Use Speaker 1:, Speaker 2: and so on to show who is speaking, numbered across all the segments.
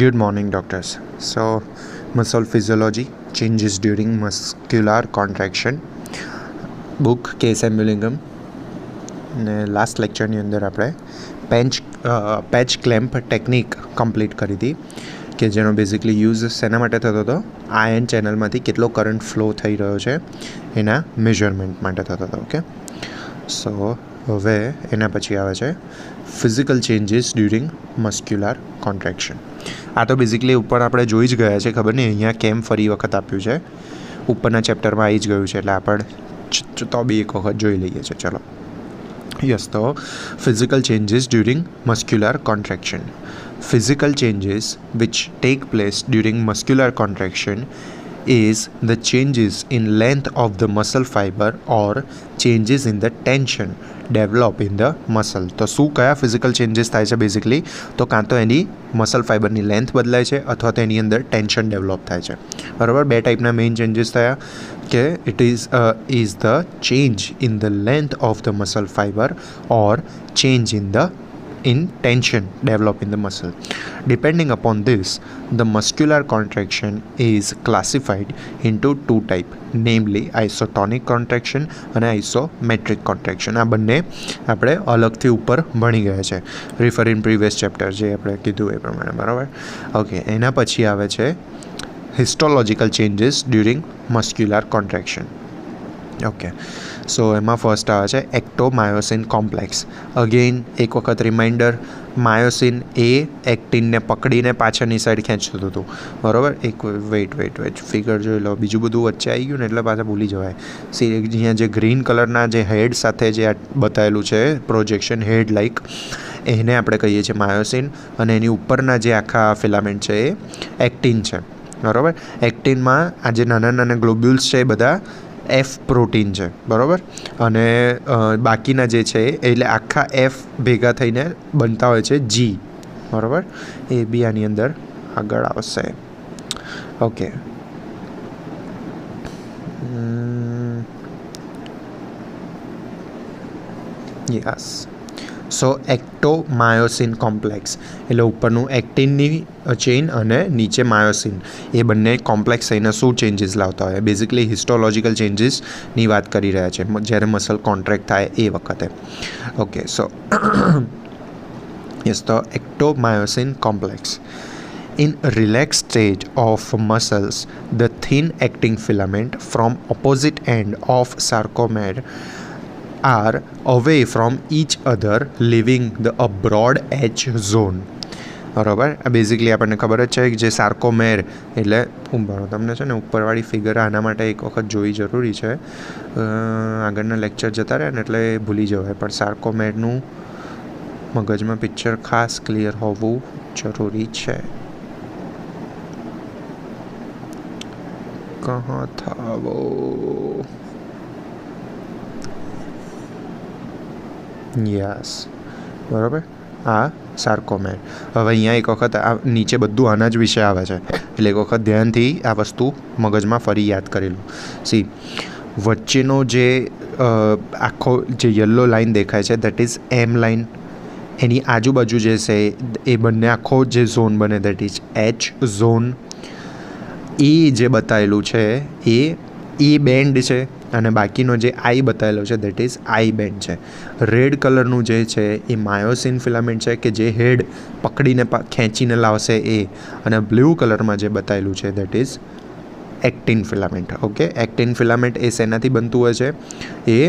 Speaker 1: Good morning, doctors. So, muscle physiology changes during muscular contraction. Book Case Ambulingum. ને last લેક્ચરની અંદર આપણે patch clamp technique complete કરી હતી કે જેનો બેઝિકલી યુઝ શેના માટે થતો હતો? આયન ચેનલમાંથી કેટલો કરંટ ફ્લો થઈ રહ્યો છે એના મેઝરમેન્ટ માટે થતો હતો. ઓકે, સો હવે એના પછી આવે છે physical changes during muscular contraction. આ તો બેઝિકલી ઉપર આપણે જોઈ જ ગયા છે, ખબર નહીં અહીંયા કેમ ફરી વખત આપ્યું છે, ઉપરના ચેપ્ટરમાં આવી જ ગયું છે, એટલે આપણે તો બી એક વખત જોઈ લઈએ છીએ. ચલો, યસ. તો physical changes during muscular contraction. Physical changes which take place during muscular contraction is the changes in length of the muscle fiber or changes in the tension develop in the muscle. તો શું કયા physical changes થાય છે basically? તો કાં તો એની muscle ફાઇબરની length બદલાય છે અથવા તો એની અંદર ટેન્શન ડેવલપ થાય છે. બરાબર, બે ટાઈપના મેઇન ચેન્જીસ થયા કે it is the change in the length of the muscle fibre or change in tension develop in the muscle. Depending upon this, the muscular contraction is classified into two types, namely isotonic contraction and isometric contraction. આ બંને આપણે અલગથી ઉપર ભણી ગયા છે, refer in previous chapter જે આપણે કીધું એ પ્રમાણે. બરાબર, ઓકે. એના પછી આવે છે histological changes during muscular contraction. Okay, so એમાં ફર્સ્ટ આવે છે એક્ટોમાયોસિન કોમ્પ્લેક્સ. અગેન એક વખત રિમાઇન્ડર, માયોસિન એ એક્ટિનને પકડીને પાછળની સાઈડ ખેંચતું હતું. બરાબર, એક વેઇટ ફિગર જોઈ લો, બીજું બધું વચ્ચે આવી ગયું ને એટલે પાછા ભૂલી જવાય. સી, અહીંયા જે ગ્રીન કલરના જે હેડ સાથે જે બતાવેલું છે પ્રોજેક્શન હેડ લાઇક, એને આપણે કહીએ છીએ માયોસિન, અને એની ઉપરના જે આખા ફિલામેન્ટ છે એ એક્ટિન છે. બરાબર, એક્ટિનમાં આ જે નાના નાના ગ્લોબ્યુલ્સ છે એ બધા એફ પ્રોટીન છે. બરાબર, અને બાકીના જે છે એટલે આખા એફ ભેગા થઈને બનતા હોય છે જી. બરાબર, એ બી આની અંદર આગળ આવશે. Okay, yes. So actomyosin complex એટલે ઉપરનું એક્ટિનની ચેઇન અને નીચે માયોસિન, એ બંને કોમ્પ્લેક્સ થઈને શું ચેન્જીસ લાવતા હોય? બેઝિકલી હિસ્ટોલોજિકલ ચેન્જીસની વાત કરી રહ્યા છે જ્યારે મસલ કોન્ટ્રેક્ટ થાય એ વખતે. ઓકે, સો યસ, તો એક્ટોમાયોસિન complex. In relaxed state of muscles, the thin acting filament from opposite end of sarcomere are away from each other, leaving a broad edge zone. બરાબર, આ બેઝિકલી આપણને ખબર જ છે કે જે સાર્કોમેર એટલે ઉંબાળો, તમને છે ને ઉપરવાળી ફિગર આના માટે એક વખત જોઈ જરૂરી છે. આગળના લેક્ચર જતા રહે ને એટલે ભૂલી જવાય, પણ સાર્કોમેરનું મગજમાં પિક્ચર ખાસ ક્લિયર હોવું જરૂરી છે. કહા થા વો, યસ. બરાબર, આ સાર્કોમેર. હવે અહીંયા એક વખત આ નીચે બધું આના જ વિશે આવે છે, એટલે એક વખત ધ્યાનથી આ વસ્તુ મગજમાં ફરી યાદ કરી લો. સી, વચ્ચેનો જે આખો જે યલો લાઇન દેખાય છે દેટ ઇઝ એમ લાઇન, એની આજુબાજુ જે છે એ બંને આખો જે ઝોન બને દેટ ઇઝ એચ ઝોન. એ જે બતાવેલું છે એ બેન્ડ છે, અને બાકીનો જે આઈ બતાવેલો છે દેટ ઇઝ આઈ બેન્ડ છે. રેડ કલરનું જે છે એ માયોસિન ફિલામેન્ટ છે કે જે હેડ પકડીને ખેંચીને લાવશે એ, અને બ્લુ કલરમાં જે બતાવેલું છે that is actin filament. Okay, actin filament એ શેનાથી બનતું હોય છે? એ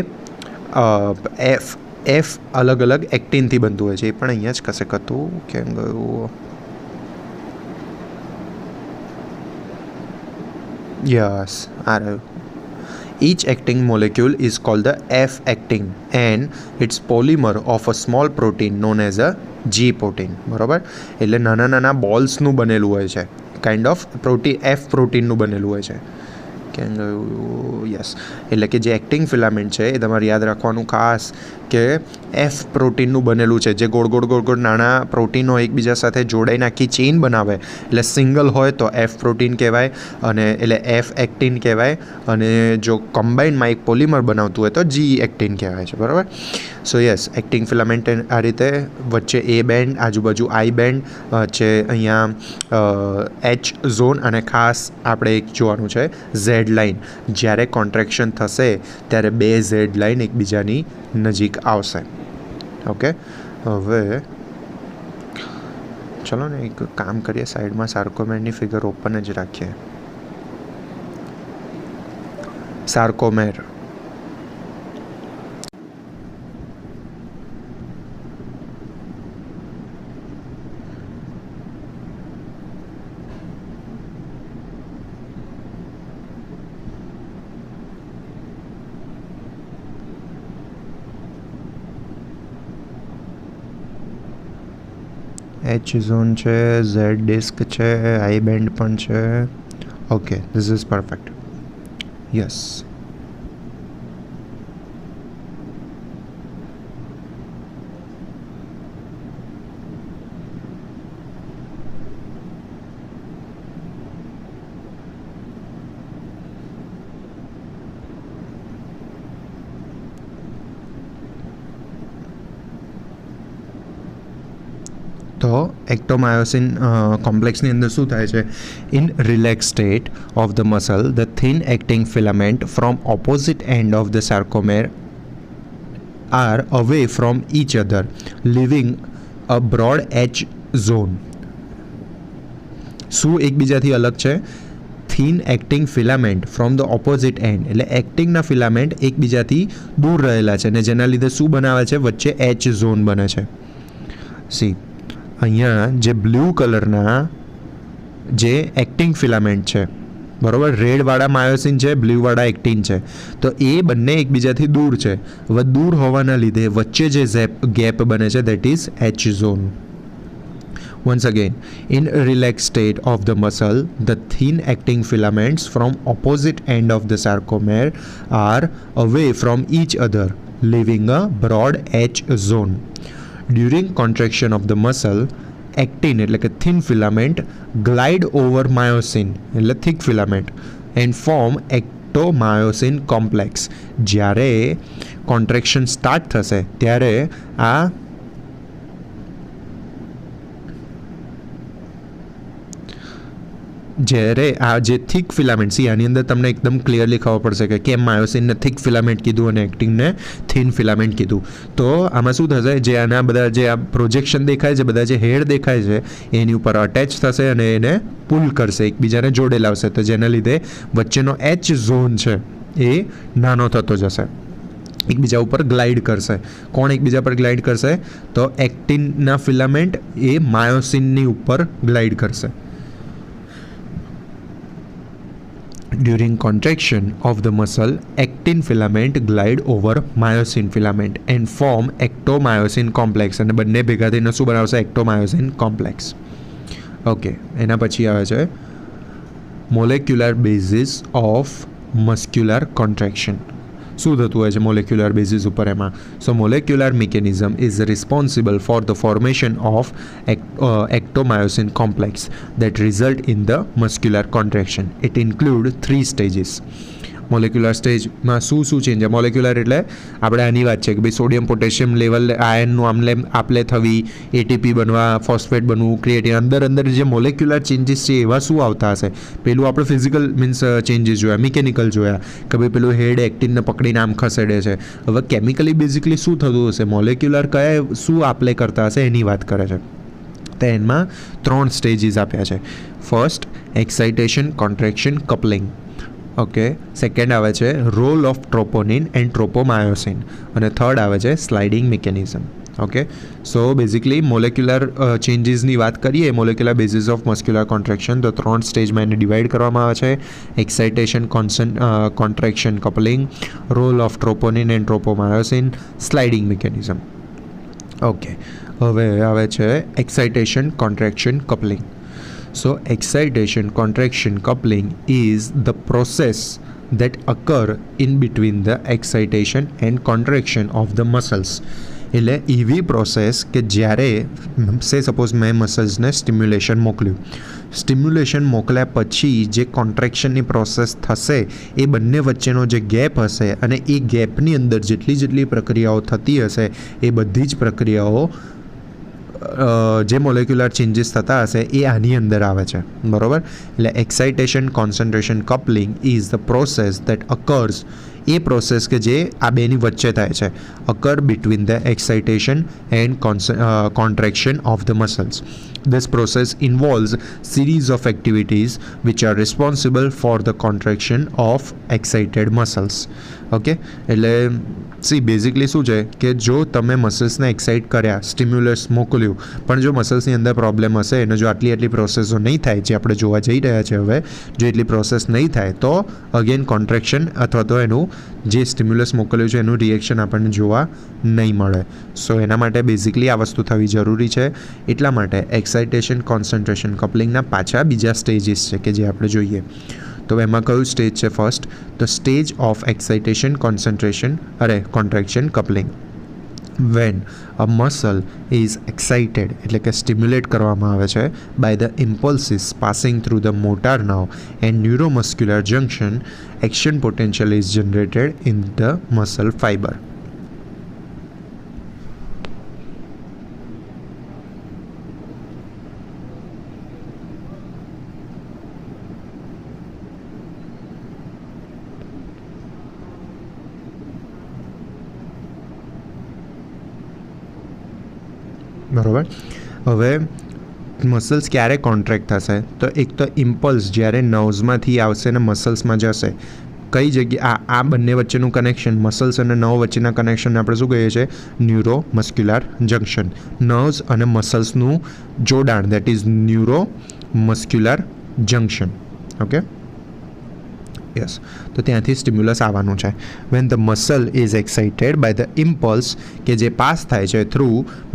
Speaker 1: એફ અલગ અલગ એક્ટિનથી બનતું હોય છે. એ પણ અહીંયા જ કશે હતું, કેમ ગયું? યસ, આ રહ્યું. Each acting molecule is called the F-acting and its polymer of a small protein known as a G protein. બરાબર, એટલે નાના નાના બોલ્સનું બનેલું હોય છે, કાઇન્ડ ઓફ પ્રોટીન, એફ પ્રોટીનનું બનેલું હોય છે. કેમ ગયું? યસ, એટલે કે જે એક્ટિંગ ફિલામેન્ટ છે એ તમારે યાદ રાખવાનું ખાસ કે એફ પ્રોટીનનું બનેલું છે. જે ગોળ ગોળ ગોળ ગોળ નાના પ્રોટીનો એકબીજા સાથે જોડાઈને આખી ચેઇન બનાવે એટલે સિંગલ હોય તો એફ પ્રોટીન કહેવાય, અને એટલે એફ એક્ટિન કહેવાય, અને જો કમ્બાઇનમાં એક પોલિમર બનાવતું હોય તો જી એક્ટિન કહેવાય છે. બરાબર, સો યસ, એક્ટિંગ ફિલામેન્ટ આ રીતે વચ્ચે એ બેન્ડ, આજુબાજુ આઈ બેન્ડ, વચ્ચે અહીંયા એચ ઝોન, અને ખાસ આપણે એક જોવાનું છે ઝેડ લાઇન. જ્યારે કોન્ટ્રેક્શન થશે ત્યારે બે ઝેડ લાઇન એકબીજાની નજીક આવશે. ઓકે, હવે ચલો ને એક કામ કરીએ, સાઈડમાં સાર્કોમેરની ફિગર ઓપન જ રાખીએ. સાર્કોમેર, એચ ઝોન છે, ઝેડ ડિસ્ક છે, આઈ બેન્ડ પણ છે. Okay, this is perfect. Yes, તો એક્ટોમાયોસિન કોમ્પ્લેક્સની અંદર શું થાય છે? In relax state of the muscle, the thin acting filament from opposite end of the sarcomere are away from each other, living a broad H zone. શું એકબીજાથી અલગ છે? Thin acting filament from the opposite end, એટલે એક્ટિંગના filament એકબીજાથી દૂર રહેલા છે, ને જેના લીધે શું બનાવે છે? વચ્ચે એચ ઝોન બને છે. સી, અહીંયા જે બ્લુ કલરના જે એક્ટિંગ ફિલામેન્ટ છે, બરાબર, રેડવાળા માયોસિન છે, બ્લુવાળા એક્ટિન છે, તો એ બંને એકબીજાથી દૂર છે. હવે દૂર હોવાના લીધે વચ્ચે જે ગેપ બને છે that is H zone. Once again, in relaxed state of the muscle, the thin acting filaments from opposite end of the sarcomere are away from each other, leaving a broad H zone. During contraction of the muscle, actin એટલે કે thin filament glide over myosin એટલે thick filament and form ectomyosin complex. જ્યારે contraction start થશે ત્યારે આ જ્યારે આ જે થિક ફિલામેન્ટ, સી આની અંદર તમને એકદમ ક્લિયરલી ખબર પડશે કે કેમ માયોસિનને થિક ફિલામેન્ટ કીધું અને એક્ટિંગને થિન ફિલામેન્ટ કીધું. તો આમાં શું થશે? જે આના બધા જે આ પ્રોજેક્શન દેખાય છે, બધા જે હેડ દેખાય છે, એની ઉપર અટેચ થશે અને એને પુલ કરશે, એકબીજાને જોડે લાવશે. તો જેના લીધે વચ્ચેનો એચ ઝોન છે એ નાનો થતો જશે, એકબીજા ઉપર ગ્લાઇડ કરશે. કોણ એકબીજા પર ગ્લાઇડ કરશે? તો એક્ટિનના ફિલામેન્ટ એ માયોસિનની ઉપર ગ્લાઇડ કરશે. During contraction of the muscle, actin filament glide over myosin filament and form ectomyosin complex. અને બંને ભેગા થઈને શું બનાવશે? એક્ટોમાયોસિન કોમ્પ્લેક્સ. ઓકે, એના પછી આવે છે molecular basis of muscular contraction. શું થતું હોય છે મોલેક્યુલર બેઝિસ ઉપર એમાં? So molecular mechanism is responsible for the formation of ectomyosin complex that result in the muscular contraction. It include 3 stages. Molecular સ્ટેજમાં શું શું ચેન્જ? મોલેક્યુલર એટલે આપણે આની વાત છે કે ભાઈ સોડિયમ પોટેશિયમ લેવલ આયનનું આમલે આપલે થવી, એટીપી બનવા, ફોસ્ફેટ બનવું, ક્રિએટિન, અંદર જે મોલેક્યુલર ચેન્જીસ છે એવા શું આવતા હશે? પેલું આપણે ફિઝિકલ મીન્સ ચેન્જીસ જોયા, મિકેનિકલ જોયા કે ભાઈ પેલું હેડ એક્ટિનને પકડીને આમ ખસેડે છે. હવે કેમિકલી બેઝિકલી શું થતું હશે? મોલેક્યુલર કયા શું આપલે કરતા હશે એની વાત કરે છે. તો એમાં 3 સ્ટેજીસ આપ્યા છે. First excitation, contraction, coupling. Okay, second આવે છે role of troponin and tropomyosin, અને થર્ડ આવે છે sliding mechanism. Okay, so basically molecular ચેન્જીસની વાત કરીએ, molecular basis of muscular contraction, તો 3 સ્ટેજમાં એને ડિવાઈડ કરવામાં આવે છે: excitation, contraction, coupling, role of troponin and tropomyosin, sliding mechanism. Okay, હવે આવે છે excitation, contraction, coupling. So excitation, contraction, coupling is the process that occur in between the excitation and contraction of the muscles. એટલે એવી process કે જ્યારે સે suppose મેં મસલ્સને stimulation મોકલ્યું, સ્ટિમ્યુલેશન મોકલ્યા પછી જે કોન્ટ્રેક્શનની પ્રોસેસ થશે એ બંને વચ્ચેનો જે ગેપ હશે અને એ ગેપની અંદર જેટલી પ્રક્રિયાઓ થતી હશે એ બધી જ પ્રક્રિયાઓ જે મોલેક્યુલર ચેન્જીસ થતા હશે એ આની અંદર આવે છે, બરાબર. એટલે excitation concentration coupling is the process that occurs, A process કે જે આ બેની વચ્ચે થાય છે, અકર between the excitation and contraction of the muscles. This process involves series of activities which are responsible for the contraction of excited muscles. Okay, એટલે basically શું છે કે જો તમે મસલ્સને એક્સાઇટ કર્યા, સ્ટિમ્યુલસ મોકલ્યું, પણ જો મસલ્સની અંદર પ્રોબ્લેમ હશે અને જો આટલી પ્રોસેસો નહીં થાય જે આપણે જોવા જઈ રહ્યા છે હવે, જો એટલી પ્રોસેસ નહીં થાય તો અગેન કોન્ટ્રેક્શન અથવા તો એનું જે સ્ટિમ્યુલસ મોકલ્યું છે એનું રિએક્શન આપણને જોવા નહીં મળે. સો એના માટે બેઝિકલી આ વસ્તુ થવી જરૂરી છે. એટલા માટે એક્સાઇટેશન કોન્સન્ટ્રેશન કપલિંગના પાછા બીજા સ્ટેજીસ છે કે જે આપણે જોઈએ. તો એમાં કયું સ્ટેજ છે? First the stage of excitation contraction coupling. When a muscle is excited એટલે કે સ્ટિમ્યુલેટ કરવામાં આવે છે by the impulses passing through the motor nerve and neuromuscular junction, action potential is generated in the muscle fibre. બરાબર. હવે muscles ક્યારે contract થશે? તો એક તો ઇમ્પલ્સ જ્યારે નર્વ્સમાંથી આવશે ને મસલ્સમાં જશે. કઈ જગ્યાએ આ બંને વચ્ચેનું કનેક્શન, મસલ્સ અને નર્વ વચ્ચેના કનેક્શનને આપણે શું કહીએ છીએ? Neuro muscular junction. નર્વ્સ અને મસલ્સનું જોડાણ, that is neuromuscular junction. Okay, yes. તો ત્યાંથી સ્ટિમ્યુલસ આવવાનું છે. When the muscle is excited by the impulse કે જે પાસ થાય છે through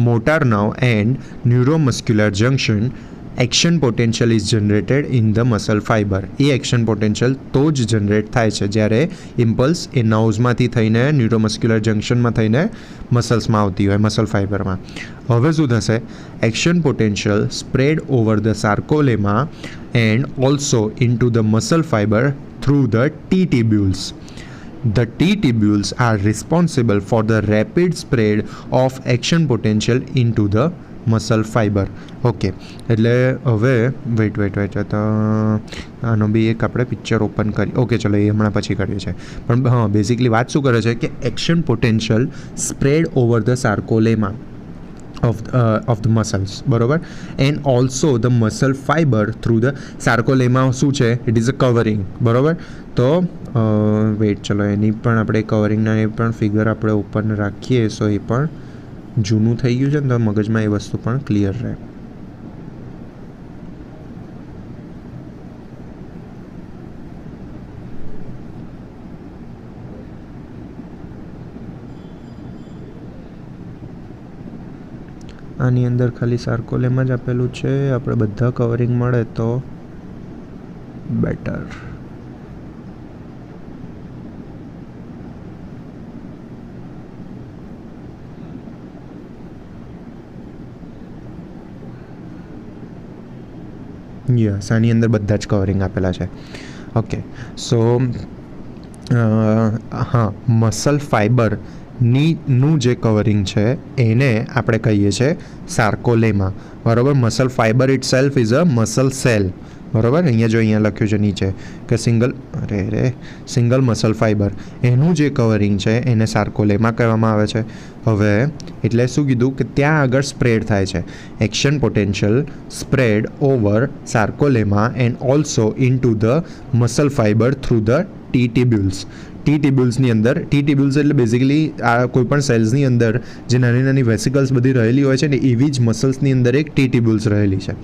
Speaker 1: motor nerve and neuromuscular junction, action potential is generated in the muscle fibre. એ action potential તો જ જનરેટ થાય છે જ્યારે ઇમ્પલ્સ એ નર્વ્સમાંથી થઈને ન્યુરોમસ્ક્યુલર જંક્શનમાં થઈને મસલ્સમાં આવતી હોય, મસલ ફાઇબરમાં. હવે શું થશે? Action potential spread over the sarcolemma and also into the muscle fibre through the T-tubules. The T-tubules are responsible for the rapid spread of action potential into the muscle fiber. Okay, એટલે હવે weight તો આનો બી એક આપણે picture open કરી. Okay, ચલો એ હમણાં પછી કરીએ છીએ. પણ હા, બેઝિકલી વાત શું કરે છે કે action potential spread over the sarcolemma of the muscles, બરોબર, and also the muscle fibre through the sarcolemma. શું છે? ઇટ ઇઝ અ કવરિંગ, બરોબર. તો વેઇટ, ચલો એની પણ આપણે કવરિંગના એ પણ ફિગર આપણે ઓપન રાખીએ. સો એ પણ જૂનું થઈ ગયું છે ને તો મગજમાં એ વસ્તુ પણ ક્લિયર રહે. આની અંદર ખાલી સાર્કોલેમા જ આપેલું છે. આપણે બધા કવરિંગ મળે તો બેટર. યસ, આની અંદર બધા જ કવરિંગ આપેલા છે. ઓકે, સો હા, મસલ ફાઇબર નું જે કવરિંગ છે એને આપણે કહીએ છીએ સાર્કોલેમા, બરાબર. Muscle fibre it self is a muscle cell, બરાબર. અહીંયા લખ્યું છે નીચે કે સિંગલ મસલ ફાઇબર, એનું જે કવરિંગ છે એને સાર્કોલેમા કહેવામાં આવે છે. હવે એટલે શું કીધું કે ત્યાં આગળ સ્પ્રેડ થાય છે. Action potential spread over sarcolemma and also into the muscle fibre through the T-tubules. T-tubules અંદર, T-tubules એટલે બેઝિકલી આ કોઈપણ સેલ્સની અંદર જે નાની વેસિકલ્સ બધી રહેલી હોય છે ને એવી જ મસલ્સની અંદર એક T-tubules રહેલી છે.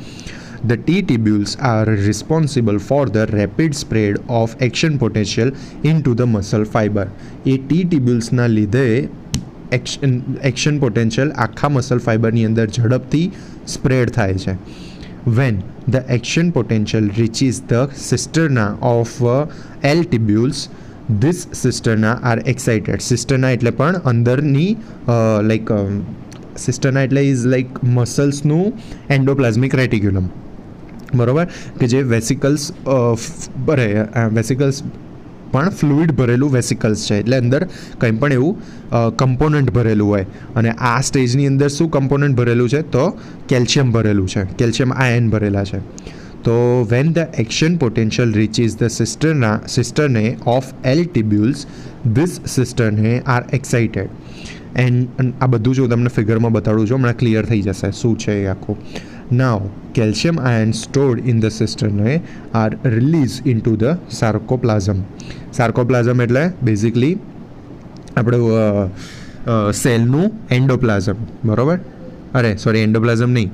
Speaker 1: The T-tubules are responsible for the rapid spread of action potential into the muscle fiber. એ T-tubulesના લીધે એક્શન પોટેન્શિયલ આખા મસલ ફાઇબરની અંદર ઝડપથી સ્પ્રેડ થાય છે. When the action potential reaches the cisterna of L tubules, this cisterna are excited. Cisterna એટલે પણ અંદરની like cisterna એટલે ઇઝ લાઈક મસલ્સનું એન્ડોપ્લાઝમિક રેટિક્યુલમ, બરાબર, કે જે વેસિકલ્સ વેસિકલ્સ પણ ફ્લુઇડ ભરેલું વેસિકલ્સ છે, એટલે અંદર કંઈ પણ એવું કમ્પોનન્ટ ભરેલું હોય. અને આ સ્ટેજની અંદર શું કમ્પોનન્ટ ભરેલું છે? તો કેલ્શિયમ ભરેલું છે, કેલ્શિયમ આયન ભરેલા છે. તો when the action potential reaches the cisternae of L tubules, this cisternae are excited. And આ બધું જો તમને ફિગરમાં બતાડું છું, હમણાં ક્લિયર થઈ જશે શું છે એ આખું. નાવ calcium ions stored in the cisternae are released into the sarcoplasm. સાર્કોપ્લાઝમ એટલે બેઝિકલી આપણું સેલનું એન્ડોપ્લાઝમ, બરાબર. અરે સોરી, એન્ડોપ્લાઝમ નહીં,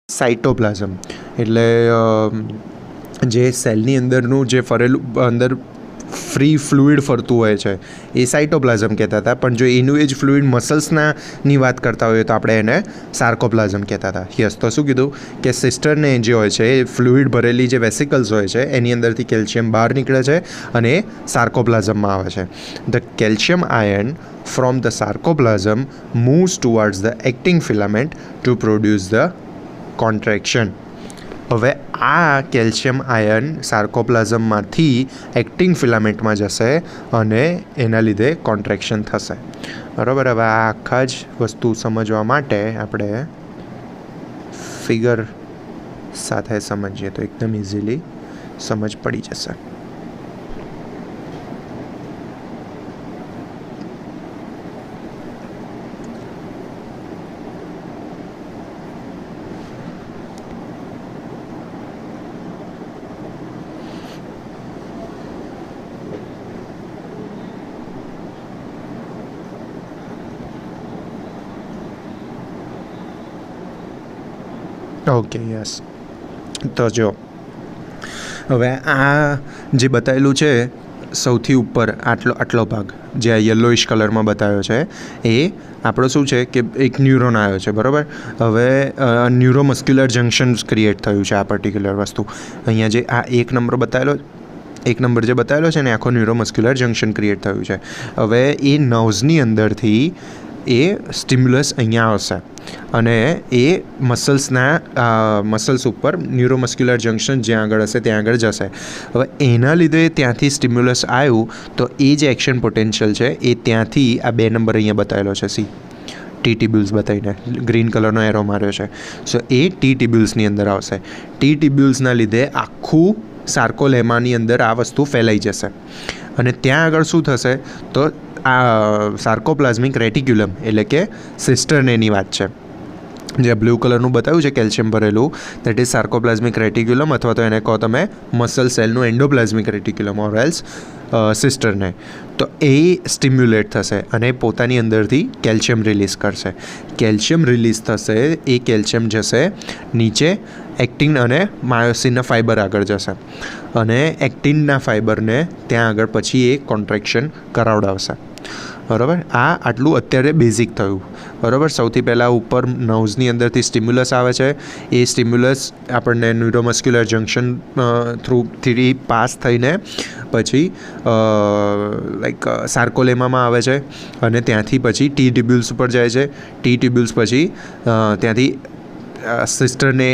Speaker 1: સાઇટોપ્લાઝમ. એટલે જે સેલની અંદરનું જે ફરેલું અંદર ફ્રી ફ્લુઇડ ફરતું હોય છે એ સાઇટોપ્લાઝમ કહેતા હતા. પણ જો એનું એ જ ફ્લુઇડ મસલ્સની વાત કરતા હોઈએ તો આપણે એને સાર્કોપ્લાઝમ કહેતા હતા. યસ, તો શું કીધું કે સિસ્ટરને જે હોય છે એ ફ્લુઇડ ભરેલી જે વેસિકલ્સ હોય છે એની અંદરથી કેલ્શિયમ બહાર નીકળે છે અને એ સાર્કોપ્લાઝમમાં આવે છે. The calcium ion from the sarcoplasm moves towards the acting filament to produce the contraction. હવે આ કેલ્શિયમ આયન સાર્કોપ્લાઝમમાંથી એક્ટિંગ ફિલામેન્ટમાં જશે અને એના લીધે કોન્ટ્રેક્શન થશે, બરાબર. હવે આ આખા જ વસ્તુ સમજવા માટે આપણે ફિગર સાથે સમજીએ તો એકદમ ઇઝીલી સમજ પડી જશે. Okay, yes. તો જો હવે આ જે બતાવેલું છે સૌથી ઉપર આટલો ભાગ જે આ યલોઇશ કલરમાં બતાવ્યો છે એ આપણો શું છે કે એક ન્યુરોન આવ્યો છે, બરાબર. હવે ન્યુરોમસ્ક્યુલર જંક્શન ક્રિએટ થયું છે આ પર્ટિક્યુલર વસ્તુ. અહીંયા જે આ એક નંબર જે બતાવેલો છે ને આખો ન્યુરોમસ્ક્યુલર જંક્શન ક્રિએટ થયું છે. હવે એ નર્વ્સની અંદરથી એ સ્ટિમ્યુલસ અહીંયા આવશે અને એ મસલ્સ ઉપર ન્યુરોમસ્ક્યુલર જંક્શન જ્યાં આગળ હશે ત્યાં આગળ જશે. હવે એના લીધે ત્યાંથી સ્ટિમ્યુલસ આવ્યું તો એ જે એક્શન પોટેન્શિયલ છે એ ત્યાંથી આ 2 નંબર અહીંયા બતાવેલો છે, ટી ટિબ્યુલ્સ બતાવીને ગ્રીન કલરનો એરો માર્યો છે. સો એ ટી ટિબ્યુલ્સની અંદર આવશે. ટી ટિબ્યુલ્સના લીધે આખું સાર્કોલેમાની અંદર આ વસ્તુ ફેલાઈ જશે અને ત્યાં આગળ શું થશે તો આ સાર્કોપ્લાઝમિક રેટિક્યુલમ એટલે કે સિસ્ટરનેની વાત છે. જે બ્લુ કલરનું બતાવ્યું છે કેલ્શિયમ ભરેલું, દેટ ઇઝ સાર્કોપ્લાઝમિક રેટિક્યુલમ, અથવા તો એને કહો તમે મસલ સેલનું એન્ડોપ્લાઝમિક રેટિક્યુલમ ઓર એલ્સ સિસ્ટરને. તો એ સ્ટિમ્યુલેટ થશે અને પોતાની અંદરથી કેલ્શિયમ રિલીઝ કરશે. કેલ્શિયમ રિલીઝ થશે, એ કેલ્શિયમ જશે નીચે એક્ટિન અને માયોસિનના ફાઇબર આગળ જશે અને એક્ટિનના ફાઇબરને ત્યાં આગળ પછી એ કોન્ટ્રેક્શન કરાવડાવશે, બરાબર. આ આટલું અત્યારે બેઝિક થયું, બરાબર. સૌથી પહેલાં ઉપર નર્વ્સની અંદરથી સ્ટિમ્યુલસ આવે છે. એ સ્ટિમ્યુલસ આપણને ન્યુરોમસ્ક્યુલર જંક્શન થ્રુથી પાસ થઈને પછી લાઈક સાર્કોલેમામાં આવે છે અને ત્યાંથી પછી ટી ટિબ્યુલ્સ ઉપર જાય છે. ટી ટિબ્યુલ્સ પછી ત્યાંથી સિસ્ટરને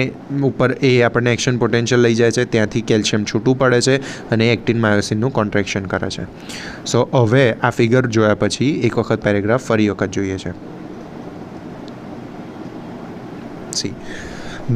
Speaker 1: ઉપર એ આપણને એક્શન પોટેન્શિયલ લઈ જાય છે, ત્યાંથી કેલ્શિયમ છૂટું પડે છે અને એક્ટિન માયોસિનનું કોન્ટ્રેક્શન કરે છે. સો હવે આ ફિગર જોયા પછી એક વખત પેરેગ્રાફ ફરી વખત જોઈએ છે. C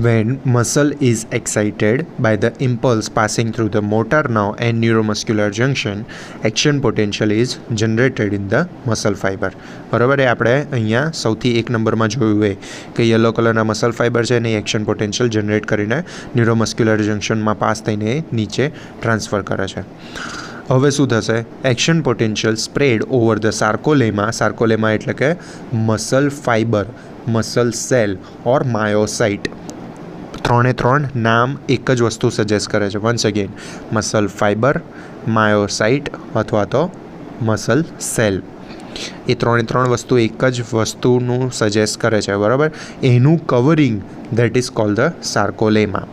Speaker 1: when muscle is excited by the impulse passing through the motor nerve and neuromuscular junction, action potential is generated in the muscle fiber. બરાબર. એ આપણે અહીંયા સૌથી એક નંબરમાં જોયું હોય કે યલો કલરના મસલ ફાઇબર છે અને એક્શન પોટેન્શિયલ જનરેટ કરીને ન્યુરોમસ્ક્યુલર જંક્શનમાં પાસ થઈને નીચે ટ્રાન્સફર કરે છે. હવે શું થશે? Action potential spread over the sarcolemma એટલે કે muscle fibre, muscle cell or myocyte. 3 નામ એક જ વસ્તુ સજેસ્ટ કરે છે. Once again, muscle fibre, myocyte અથવા તો મસલ સેલ. એ 3 વસ્તુ એક જ વસ્તુનું સજેસ્ટ કરે છે, બરાબર. એનું covering that is called the sarcolemma.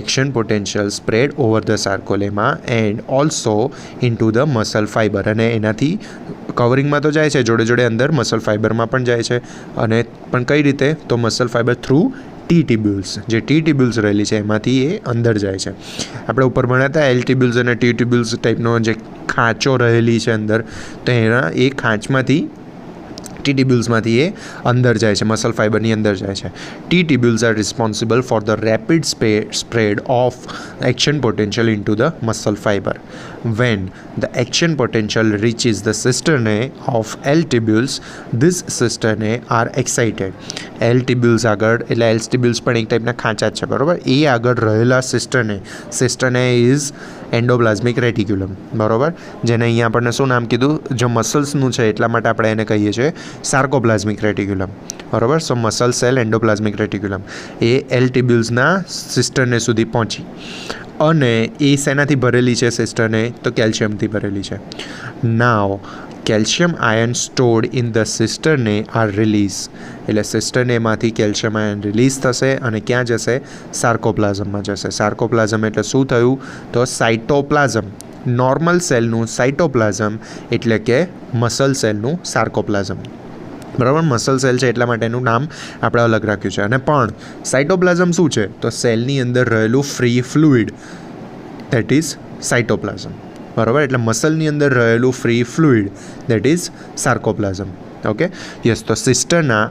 Speaker 1: Action potential spread over the sarcolemma and also into the muscle fibre. અને એનાથી કવરિંગમાં તો જાય છે, જોડે જોડે અંદર મસલ ફાઇબરમાં પણ જાય છે. અને પણ કઈ રીતે? તો મસલ ફાઇબર થ્રુ ટી ટીબ્યુલ્સ, જે ટી ટીબ્યુલ્સ રહેલી છે એમાંથી એ અંદર જાય છે. આપણે ઉપર ભણ્યા હતા એલ ટીબ્યુલ્સ અને ટી ટીબ્યુલ્સ ટાઈપનો જે ખાંચો રહેલી છે અંદર, તો એના એ ખાંચમાંથી ટી ટીબ્યુલ્સમાંથી એ અંદર જાય છે, મસલ ફાઇબરની અંદર જાય છે. T tubules are responsible for the rapid spread of action potential into the muscle fibre. When the action potential reaches the cisternae of L tubules, these cisternae are excited. L tubules આગળ, એટલે L tubules પણ એક ટાઈપના ખાંચા જ છે, બરાબર. એ આગળ રહેલા સિસ્ટરને ઇઝ એન્ડોપ્લાઝમિક રેટિક્યુલમ, બરાબર. જેને અહીંયા આપણને શું નામ કીધું? જો મસલ્સનું છે એટલા માટે આપણે એને કહીએ છીએ સાર્કોપ્લાઝમિક રેટિક્યુલમ, બરાબર. So muscle cell endoplasmic reticulum એ એલ ટ્યુબ્યુલ્સના સિસ્ટરને સુધી પહોંચી. અને એ શેનાથી ભરેલી છે સિસ્ટરને? તો કેલ્શિયમથી ભરેલી છે. Now calcium ion stored in the cisternae are release, એટલે સિસ્ટરનેમાંથી કેલ્શિયમ આયન રિલીઝ થશે અને ક્યાં જશે? સાર્કોપ્લાઝમમાં જશે. સાર્કોપ્લાઝમ એટલે શું થયું? તો સાઇટોપ્લાઝમ. નોર્મલ સેલનું સાઇટોપ્લાઝમ એટલે કે મસલ સેલનું સાર્કોપ્લાઝમ, બરાબર. મસલ સેલ છે એટલા માટે એનું નામ આપણે અલગ રાખ્યું છે. અને પણ સાઇટોપ્લાઝમ શું છે? તો સેલની અંદર રહેલું free fluid, that is cytoplasm, બરાબર. એટલે મસલની અંદર રહેલું free fluid, that is sarcoplasm. Okay, yes. તો સિસ્ટરના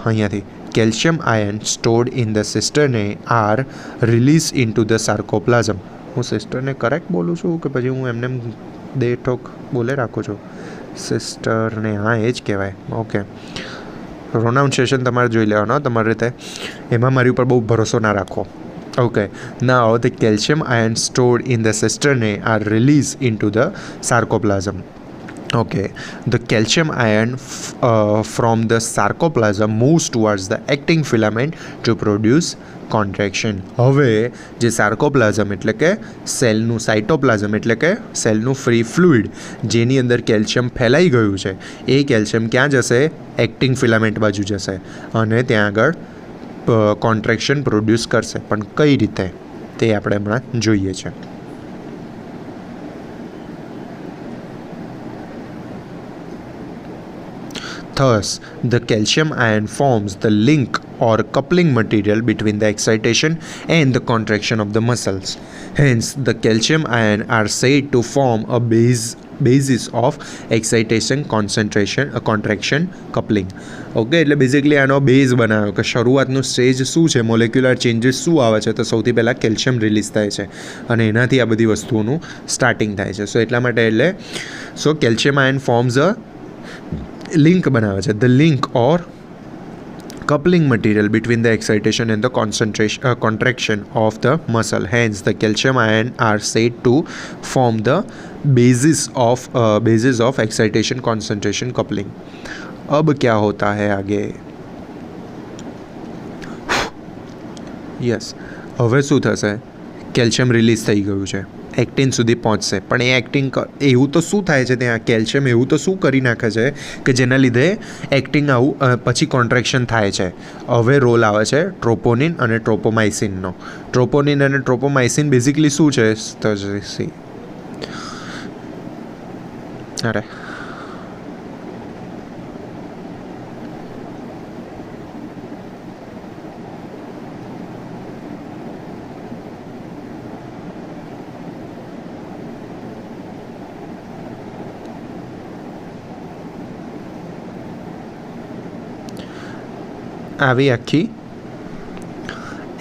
Speaker 1: અહીંયાથી calcium ion stored in the cisternae are release into the sarcoplasm. હું સિસ્ટરને કરેક્ટ બોલું છું કે પછી હું એમને દે ઠોક બોલે રાખું છું? સિસ્ટરને હા એ જ કહેવાય. ઓકે, પ્રોનાઉન્સિએશન તમારે જોઈ લેવાનો તમારી રીતે, એમાં મારી ઉપર બહુ ભરોસો ના રાખો. Okay, now the calcium ion stored in the cisternae are release into the sarcoplasm. Okay, the calcium ion from the sarcoplasm moves towards the actin filament to produce contraction. હવે જે સાર્કોપ્લાઝમ એટલે કે સેલનું સાઇટોપ્લાઝમ એટલે કે સેલનું ફ્રી ફ્લુઇડ, જેની અંદર કેલ્શિયમ ફેલાઈ ગયું છે, એ કેલ્શિયમ ક્યાં જશે? એક્ટિન ફિલામેન્ટ બાજુ જશે અને ત્યાં આગળ કોન્ટ્રેક્શન પ્રોડ્યુસ કરશે. પણ કઈ રીતે તે આપણે હમણાં જોઈએ છે. Thus, the calcium ion forms the link or coupling material between the excitation and the contraction of the muscles. Hence, the calcium ion are said to form a basis of excitation, contraction, coupling. Okay, એટલે basically આનો base બનાવ્યો કે શરૂઆતનું stage શું છે, molecular changes શું આવે છે, તો સૌથી પહેલાં કેલ્શિયમ રિલીઝ થાય છે અને એનાથી આ બધી વસ્તુઓનું સ્ટાર્ટિંગ થાય છે. સો એટલા માટે એટલે કેલ્શિયમ આયન ફોર્મ્સ અ લિંક બનાવે છે, the link or coupling material between the excitation and the contraction of the muscle. Hence, the calcium ion are said to form the basis of excitation, concentration, coupling. अब क्या होता है आगे? Yes, હવે શું થશે? કેલ્શિયમ રિલીઝ થઈ ગયું છે, એક્ટિન સુધી પહોંચશે. પણ એ એક્ટિન એવું તો શું થાય છે ત્યાં? કેલ્શિયમ એવું તો શું કરી નાખે છે કે જેના લીધે એક્ટિન પછી કોન્ટ્રેક્શન થાય છે? હવે રોલ આવે છે ટ્રોપોનિન અને ટ્રોપોમાઇસિનનો. ટ્રોપોનિન અને ટ્રોપોમાઇસિન બેઝિકલી શું છે? તો અરે આવી આખી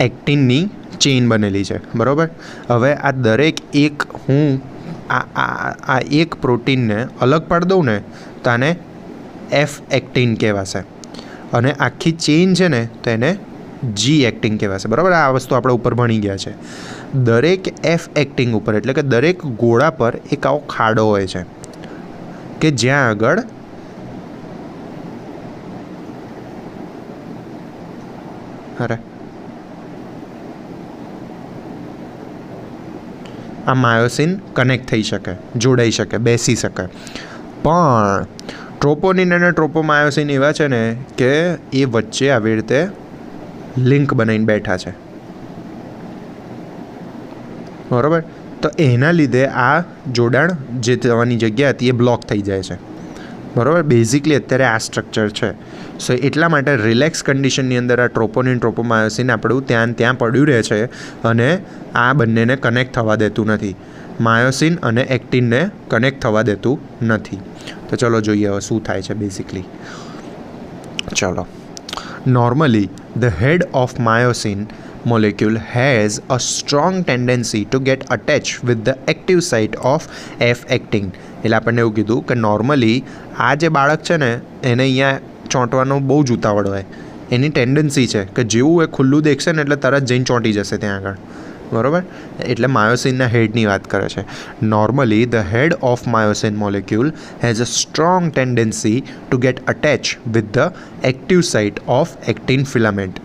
Speaker 1: એક્ટિનની ચેઇન બનેલી છે, બરાબર. હવે આ દરેક એક હું આ એક પ્રોટીનને અલગ પાડી દઉં ને તો આને એફ એક્ટિન કહેવાશે અને આખી ચેઇન છે ને તો એને જી એક્ટિન કહેવાશે, બરાબર. આ વસ્તુ આપણે ઉપર ભણી ગયા છે. દરેક એફ એક્ટિન ઉપર એટલે કે દરેક ગોળા પર એક આવો ખાડો હોય છે કે જ્યાં આગળ આ માયોસિન કનેક્ટ થઈ શકે, જોડાઈ શકે, બેસી શકે. પણ ટ્રોપોનિન અને ટ્રોપોમાયોસિન એવા છે ને કે એ વચ્ચે આવી રીતે લિંક બનાવીને બેઠા છે, બરાબર. તો એના લીધે આ જોડાણ જે થવાની જગ્યા હતી એ બ્લોક થઈ જાય છે. બરાબર. બેઝિકલી અત્યારે આ સ્ટ્રક્ચર છે. સો એટલા માટે રિલેક્સ કન્ડિશનની અંદર આ ટ્રોપોનિન ટ્રોપોમાયોસિન આપણું ત્યાં પડ્યું રહે છે અને આ બંનેને કનેક્ટ થવા દેતું નથી. માયોસિન અને એક્ટિનને કનેક્ટ થવા દેતું નથી. તો ચલો જોઈએ હવે શું થાય છે બેઝિકલી. ચલો. Normally the head of myosin molecule has a strong tendency to get attached with the active site of F-actin. એટલે આપણને એવું કીધું કે નોર્મલી આ જે બાળક છે ને એને અહીંયા ચોંટવાનો બહુ જ ઉતાવળ હોય. એની ટેન્ડન્સી છે કે જેવું એ ખુલ્લું દેખશે ને એટલે તરત જઈને ચોંટી જશે ત્યાં આગળ. બરાબર. એટલે માયોસિનના હેડની વાત કરે છે. Normally the head of myosin molecule has a strong tendency to get attach with the active site of actin filament.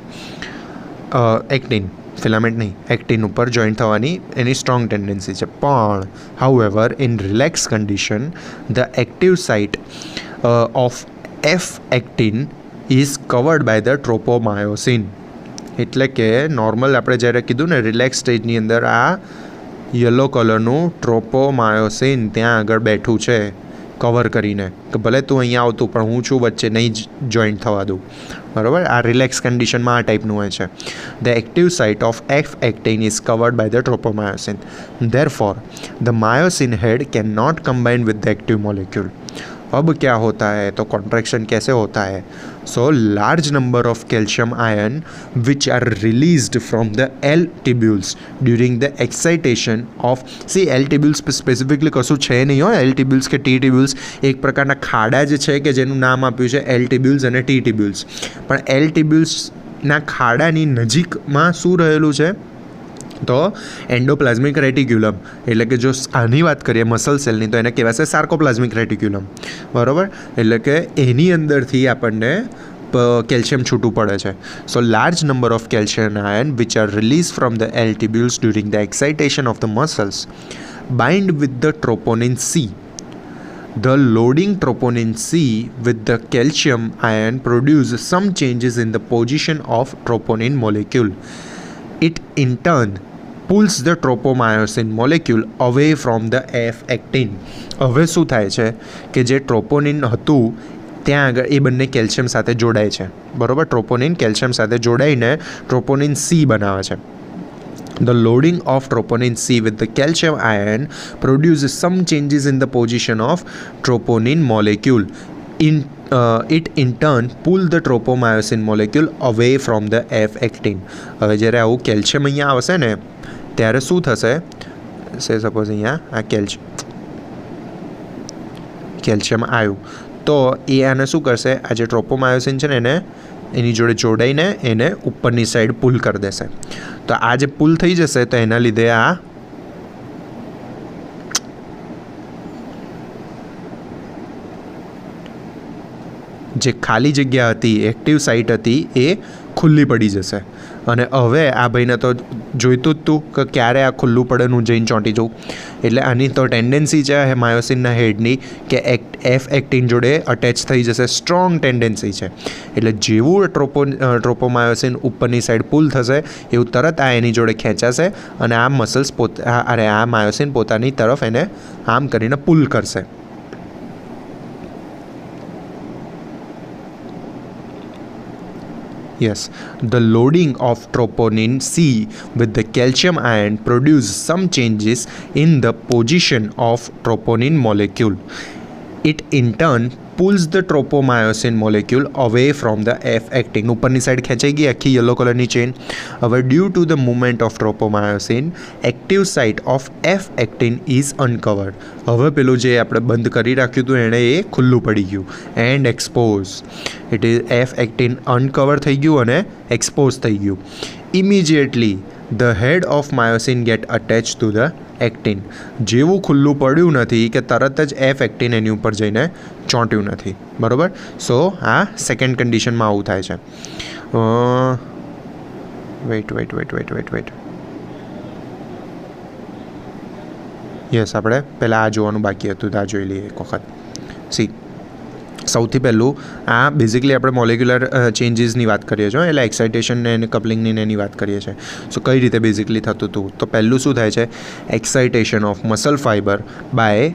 Speaker 1: Actin filament નહીં, એક્ટિન ઉપર જોઈન્ટ થવાની એની સ્ટ્રોંગ ટેન્ડન્સી છે. પણ however in relax condition the active site of F actin is covered by the tropomyosin. એટલે કે normal આપણે જ્યારે કીધું ને રિલેક્સ સ્ટેજની અંદર આ યલો કલરનું ટ્રોપોમાયોસિન ત્યાં આગળ બેઠું છે કવર કરીને કે ભલે તું અહીંયા આવતું પણ હું છું વચ્ચે નહીં જોઈન્ટ થવા દઉં. બરાબર. આ રિલેક્સ કન્ડિશનમાં આ ટાઈપનું હોય છે. The active site of F actin is covered by the tropomyosin. Therefore the myosin head can not combine with the active molecule. अब क्या होता है, तो कॉन्ट्रैक्शन कैसे होता है. So large number of calcium ion which are released from the L tubules during the excitation of L tubules specifically कशुं छे नहीं हो. एल टिब्यूल्स के टी टिब्यूल्स एक प्रकारना खाड़ा ज छे कि जेनुं नाम आप्युं छे एल टिब्यूल्स अने टी टिब्यूल्स. पण एल टिब्यूल्सना खाड़ानी नजीकमां शुं रहेलुं छे, तो एंडोप्लाज्मिक रेटिक्युलम. એટલે કે જો આની વાત કરીએ મસલ સેલની તો એને કહેવાશે સાર્કોપ્લાઝમિક રેટિક્યુલમ. બરાબર. એટલે કે એની અંદરથી આપણને કેલ્શિયમ છૂટું પડે છે. So large number of calcium ion which are release from the L tubules during the excitation of the muscles bind with the troponin C. The loading troponin C with the calcium ion produce some changes in the position of troponin molecule. It in turn pulls the tropomyosin molecule away from the F-actin. હવે શું થાય છે કે જે troponin હતું ત્યાં આગળ એ બંને કેલ્શિયમ સાથે જોડાય છે. બરાબર. ટ્રોપોનિન કેલ્શિયમ સાથે જોડાઈને ટ્રોપોનિન C બનાવે છે. The loading of troponin C with the calcium ion produces some changes in the position of troponin molecule. It in turn pull the tropomyosin molecule away from the F-actin. હવે જ્યારે આવું calcium અહીંયા આવશે ને ત્યારે શું થશે, સે સપોઝ અહીંયા આ કેલ્શિયમ આવ્યું તો એ આને શું કરશે, આ જે ટ્રોપોમાયોસિન છે ને એને એની જોડે જોડાઈને એને ઉપરની સાઈડ પુલ કરી દેશે. તો આ જે પુલ થઈ જશે તો એના લીધે આ જે ખાલી જગ્યા હતી એક્ટિવ સાઇટ હતી એ ખુલ્લી પડી જશે. અને હવે આ ભાઈને તો જોઈતું જ તું કે ક્યારે આ ખુલ્લું પડે હું જઈને ચોંટી જઉં. એટલે આની તો ટેન્ડન્સી છે માયોસિનના હેડની કે એફ એક્ટિન જોડે અટેચ થઈ જશે. સ્ટ્રોંગ ટેન્ડન્સી છે. એટલે જેવું ટ્રોપોમાયોસિન ઉપરની સાઈડ પુલ થશે એવું તરત આ એની જોડે ખેંચાશે અને આ મસલ્સ આ માયોસિન પોતાની તરફ એને આમ કરીને પુલ કરશે. Yes, the loading of troponin C with the calcium ion produce some changes in the position of troponin molecule. It in turn pulls the tropomyosin molecule away from the F-actin. ઉપરની side ખેંચાઈ ગઈ આખી yellow કલરની chain. હવે due to the movement of tropomyosin active site of F-actin is uncovered. હવે પેલું જે આપણે બંધ કરી રાખ્યું હતું એણે એ ખુલ્લું પડી ગયું and expose. It is F-actin uncover થઈ ગયું અને એક્સપોઝ થઈ ગયું. Immediately the head of myosin get attach to the actin. જેવું ખુલ્લું પડ્યું નથી કે તરત જ એફ એક્ટિન એની ઉપર જઈને ચોંટ્યું નથી. બરાબર. સો આ સેકન્ડ કન્ડિશનમાં આવું થાય છે. વેઇટ યસ, આપણે પહેલાં આ જોવાનું બાકી હતું તો આ જોઈ લઈએ એક વખત. સી સૌથી પહેલું આ બેઝિકલી આપણે મોલેક્યુલર ચેન્જીસની વાત કરીએ છીએ, એટલે એક્સાઇટેશન ને કપલિંગની એની વાત કરીએ છીએ. સો કઈ રીતે બેઝિકલી થતું હતું? તો પહેલું શું થાય છે? Excitation of muscle fibre by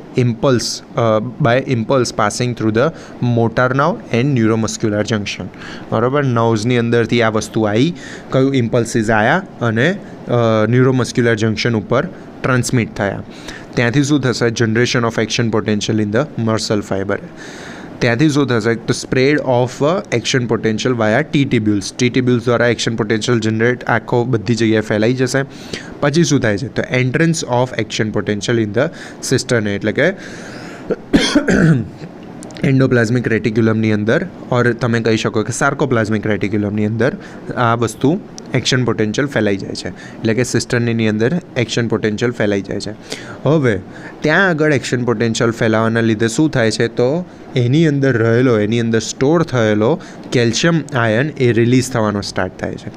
Speaker 1: impulse passing through the motor nerve and neuromuscular junction. બરાબર, નર્વ્સની અંદરથી આ વસ્તુ આવી, કયું ઇમ્પલ્સીસ આવ્યા અને ન્યુરોમસ્ક્યુલર જંક્શન ઉપર ટ્રાન્સમિટ થયા. ત્યાંથી શું થશે? Generation of action potential in the muscle fibre. ત્યાંથી શું થશે? તો સ્પ્રેડ ઓફ એક્શન પોટેન્શિયલ વાયા ટીબ્યુલ્સ દ્વારા એક્શન પોટેન્શિયલ જનરેટ આખો બધી જગ્યાએ ફેલાઈ જશે. પછી શું થાય છે? તો entrance of action potential in the cistern, એટલે કે એન્ડોપ્લાઝમિક રેટિક્યુલમની અંદર, ઓર તમે કહી શકો કે સાર્કોપ્લાઝમિક રેટિક્યુલમની અંદર આ વસ્તુ એક્શન પોટેન્શિયલ ફેલાઈ જાય છે, એટલે કે સિસ્ટર્નની અંદર એક્શન પોટેન્શિયલ ફેલાઈ જાય છે. હવે ત્યાં આગળ એક્શન પોટેન્શિયલ ફેલાવાના લીધે શું થાય છે? તો એની અંદર સ્ટોર થયેલો કેલ્શિયમ આયન એ રિલીઝ થવાનો સ્ટાર્ટ થાય છે.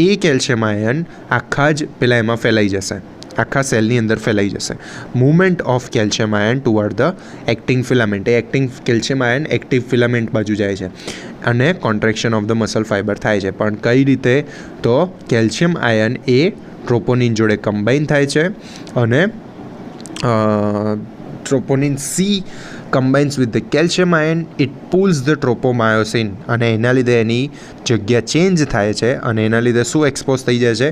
Speaker 1: એ કેલ્શિયમ આયન આખા જ પેલા એમાં ફેલાઈ જશે, આખા સેલની અંદર ફેલાઈ જશે. Movement of calcium ion toward the acting filament, એ acting calcium ion active filament બાજુ જાય છે અને contraction of the muscle fibre થાય છે. પણ કઈ રીતે? તો કેલ્શિયમ આયન એ ટ્રોપોનિન જોડે કમ્બાઈન થાય છે અને troponin C combines with the calcium ion, it pulls the tropomyosin અને એના લીધે એની જગ્યા ચેન્જ થાય છે અને એના લીધે શું એક્સપોઝ થઈ જાય છે?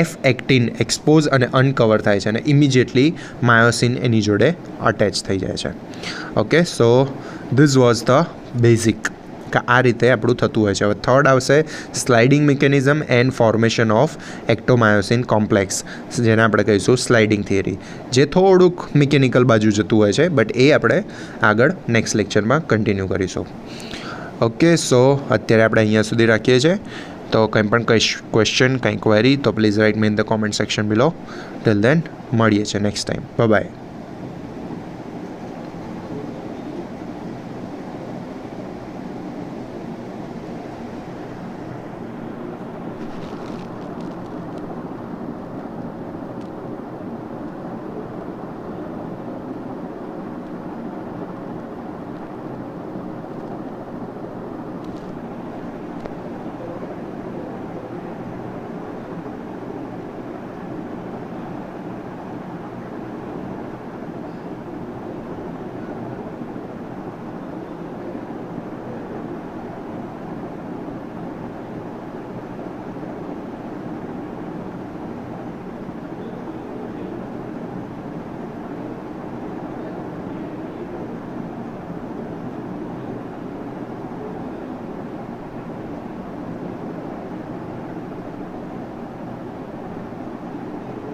Speaker 1: એફ એક્ટિન એક્સપોઝ અને અનકવર થાય છે અને ઇમિડિયેટલી માયોસિન એની જોડે અટેચ થઈ જાય છે. Okay, so this was the basic, કે આ રીતે આપણું થતું હોય છે. હવે થર્ડ આવશે sliding mechanism and formation of actomyosin complex, જેને આપણે કહીશું સ્લાઇડિંગ થિયરી, જે થોડુંક મિકેનિકલ બાજુ જતું હોય છે, બટ એ આપણે આગળ નેક્સ્ટ લેક્ચરમાં કન્ટિન્યુ કરીશું. ઓકે, સો અત્યારે આપણે અહીંયા સુધી રાખીએ છીએ. તો કંઈ પણ ક્વેશ્ચન, કંઈ ક્વેરી તો please write me in the comment section below. Till then મળીએ છીએ નેક્સ્ટ ટાઈમ. બાય.